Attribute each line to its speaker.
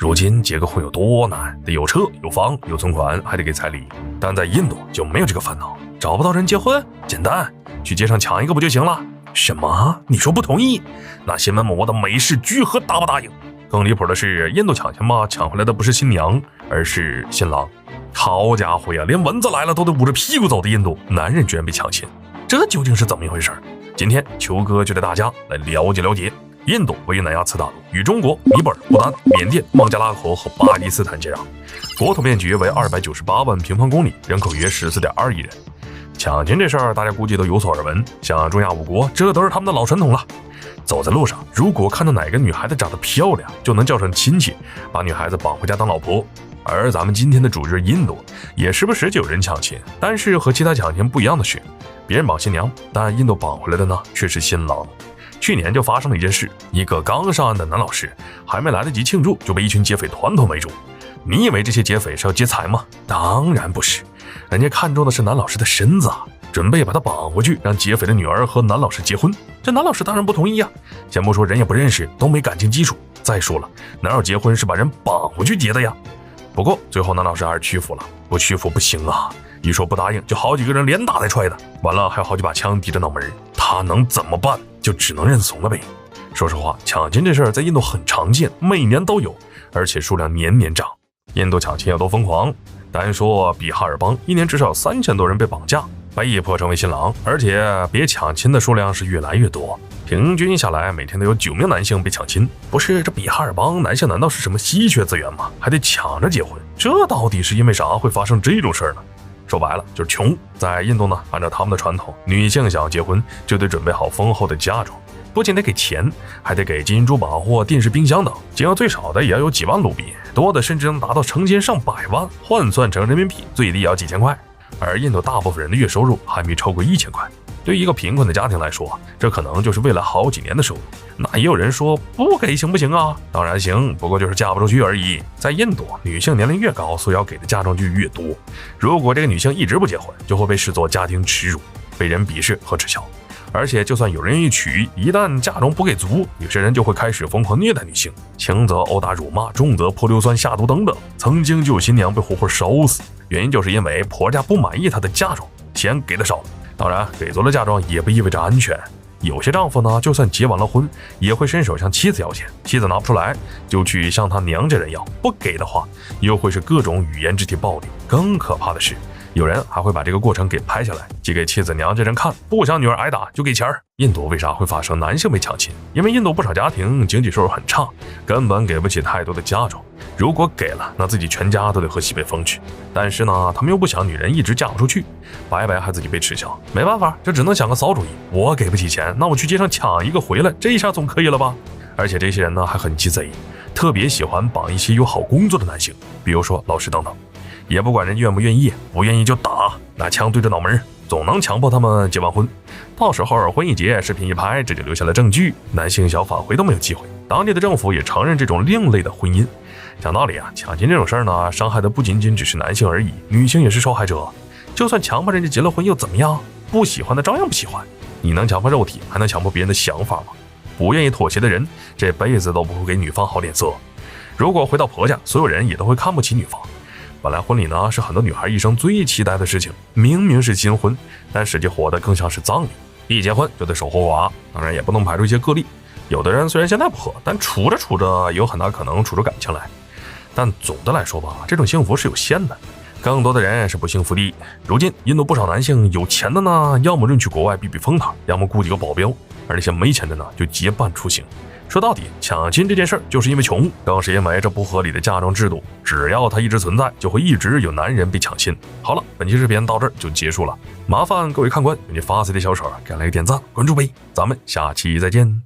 Speaker 1: 如今结个婚有多难，得有车有房有存款，还得给彩礼。但在印度就没有这个烦恼，找不到人结婚，简单，去街上抢一个不就行了？什么？你说不同意？那新闻我的美式居合答不答应？更离谱的是，印度抢钱嘛，抢回来的不是新娘，而是新郎。好家伙呀，连蚊子来了都得捂着屁股走的印度，男人居然被抢亲，这究竟是怎么一回事？今天球哥就带大家来了解了解。印度位于南亚次大陆，与中国、尼泊尔、不丹、缅甸、孟加拉国和巴基斯坦接壤，国土面积约为298万平方公里，人口约14.2亿人。抢亲这事儿大家估计都有所耳闻，像中亚五国，这都是他们的老传统了。走在路上，如果看到哪个女孩子长得漂亮，就能叫上亲戚，把女孩子绑回家当老婆。而咱们今天的主日印度，也时不时就有人抢亲，但是和其他抢亲不一样的是，别人绑新娘，但印度绑回来的呢却是新郎。去年就发生了一件事，一个刚上岸的男老师还没来得及庆祝，就被一群劫匪团团围住。你以为这些劫匪是要劫财吗？当然不是，人家看中的是男老师的身子啊，准备把他绑回去，让劫匪的女儿和男老师结婚。这男老师当然不同意呀，先不说人也不认识，都没感情基础。再说了，哪有结婚是把人绑回去结的呀？不过最后男老师还是屈服了，不屈服不行啊，一说不答应，就好几个人连打带踹的，完了还有好几把枪抵着脑门，他能怎么办？就只能认怂了呗。说实话，抢亲这事儿在印度很常见，每年都有，而且数量年年涨。印度抢亲有多疯狂？单说比哈尔邦，一年至少3000多人被绑架，被迫成为新郎，而且别抢亲的数量是越来越多，平均下来每天都有9名男性被抢亲。不是，这比哈尔邦男性难道是什么稀缺资源吗？还得抢着结婚，这到底是因为啥会发生这种事儿呢？说白了就是穷。在印度呢，按照他们的传统，女性想要结婚就得准备好丰厚的嫁妆，不仅得给钱，还得给金银珠宝或电视冰箱等，金额最少的也要有几万卢比，多的甚至能达到成千上百万，换算成人民币最低也要几千块。而印度大部分人的月收入还没超过1000块，对于一个贫困的家庭来说，这可能就是未来好几年的收入。那也有人说不给行不行啊？当然行，不过就是嫁不出去而已。在印度，女性年龄越高，所要给的嫁妆就越多。如果这个女性一直不结婚，就会被视作家庭耻辱，被人鄙视和耻笑。而且就算有人愿意娶，一旦嫁妆不给足，有些人就会开始疯狂虐待女性，轻则殴打辱骂，重则泼硫酸下毒等等。曾经就有新娘被活活烧死，原因就是因为婆家不满意她的嫁妆，钱给的少。当然，给足了嫁妆也不意味着安全。有些丈夫呢，就算结完了婚，也会伸手向妻子要钱，妻子拿不出来，就去向他娘家人要，不给的话，又会是各种语言肢体暴力。更可怕的是，有人还会把这个过程给拍下来，寄给妻子娘家人看，不想女儿挨打就给钱。印度为啥会发生男性被抢亲？因为印度不少家庭经济收入很差，根本给不起太多的嫁妆，如果给了，那自己全家都得喝西北风去。但是呢，他们又不想女人一直嫁不出去，白白还自己被耻笑，没办法，这只能想个骚主意，我给不起钱，那我去街上抢一个回来，这一下总可以了吧？而且这些人呢还很鸡贼，特别喜欢绑一些有好工作的男性，比如说老师等等，也不管人愿不愿意，不愿意就打，拿枪对着脑门，总能强迫他们结完婚。到时候婚一结，视频一拍，这就留下了证据，男性小返回都没有机会。当地的政府也承认这种另类的婚姻。讲道理啊，抢亲这种事儿呢，伤害的不仅仅只是男性而已，女性也是受害者。就算强迫人家结了婚又怎么样？不喜欢的照样不喜欢。你能强迫肉体，还能强迫别人的想法吗？不愿意妥协的人，这辈子都不会给女方好脸色。如果回到婆家，所有人也都会看不起女方。本来婚礼呢是很多女孩一生最期待的事情，明明是新婚，但实际活得更像是葬礼。一结婚就得守活寡，当然也不能排除一些个例。有的人虽然现在不和，但处着处着有很大可能处出感情来。但总的来说吧，这种幸福是有限的，更多的人是不幸福的。如今印度不少男性有钱的呢，要么润去国外避避风塘，要么雇几个保镖，而那些没钱的呢，就结伴出行。说到底，抢亲这件事儿就是因为穷，更是因为这不合理的嫁妆制度，只要它一直存在，就会一直有男人被抢亲。好了，本期视频到这儿就结束了，麻烦各位看官用你发财的小手给来个点赞关注呗，咱们下期再见。